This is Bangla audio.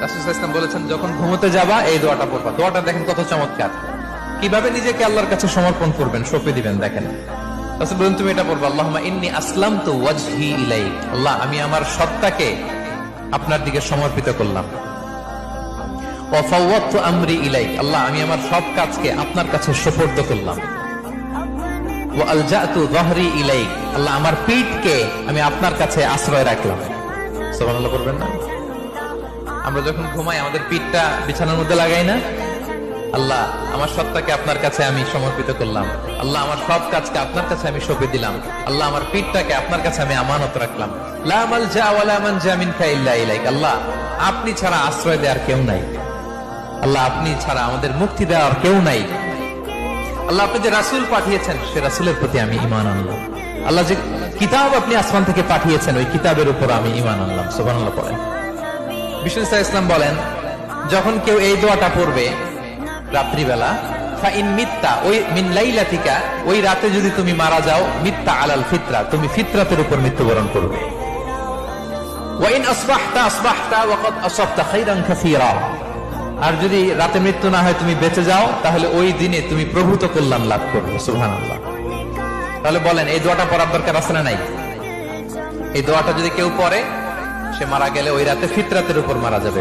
রাসূল সাল্লাল্লাহু আলাইহি ওয়াসাল্লাম বলেছেন, যখন ঘুমোতে যাবা এই দোয়াটা পড়বা। দোয়াটা দেখেন কত চমৎকার, কিভাবে নিজেকে আল্লাহর কাছে সমর্পণ করবেন, সঁপে দিবেন। দেখেন রাসূল বলেন, তুমি এটা পড়বা, আল্লাহুম্মা ইন্নী আসলামতু ওয়াজহি ইলাইক, আল্লাহ আমি আমার সত্তাকে আপনার দিকে সমর্পিত করলাম। ওয়া ফাওয়াদতু আমরি ইলাইক, আল্লাহ আমি আমার সব কাজকে আপনার কাছে সুপর্দ করলাম। ওয়া আলজাতু যহরি ইলাইক, আল্লাহ আমার পিঠকে আমি আপনার কাছে আশ্রয় রাখলাম। সুবহানাল্লাহ পড়বেন না? আমরা যখন ঘুমাই আমাদের পিঠটা বিছানার মধ্যে লাগাই না? আল্লাহ আমার সত্তাকে আপনার কাছে আমি সমর্পিত করলাম, আল্লাহ আমার সব কাজকে আপনার কাছে আমি সঁপে দিলাম, আল্লাহ আমার পিঠটাকে আপনার কাছে আমি আমানত রাখলাম। লা মালজা ওয়ালা মানজা মিনকা ইল্লা ইলাইক, আল্লাহ আপনি ছাড়া আশ্রয় দেওয়ার কেউ নাই, আল্লাহ আপনি ছাড়া আমাদের মুক্তি দেওয়ার কেউ নাই। আল্লাহ আপনি যে রাসূল পাঠিয়েছেন সে রাসূলের প্রতি আমি ঈমান আনলাম। আল্লাহ যে কিতাব আপনি আসমান থেকে পাঠিয়েছেন ওই কিতাবের উপর আমি ঈমান আনলাম। সুবহানাল্লাহ পড়েন। বিষ্ণু ইসলাম বলেন, যখন কেউ এই দোয়াটা পড়বে রাত্রিবেলা, ফাইন মিত্তা, ওই মিন লাইলাতিকা, ওই রাতে যদি তুমি মারা যাও, মিত্তা আলাল ফিতরা, তুমি ফিতরাতের উপর মৃত্যুবরণ করবে। ওয়াইন আসবাহতা আসবাহতা ওয়া ক্বাদ আসাবতা খাইরান কাসীরা, আর যদি রাতে মৃত্যু না হয় তুমি বেঁচে যাও, তাহলে ওই দিনে তুমি প্রভূত কল্যাণ লাভ করবে। সুবহানাল্লাহ। তাহলে বলেন এই দোয়াটা পড়ার দরকার আছে না নাই? এই দোয়াটা যদি কেউ পড়ে সে মারা গেলে ওই রাতে ফিতরাতের উপর মারা যাবে,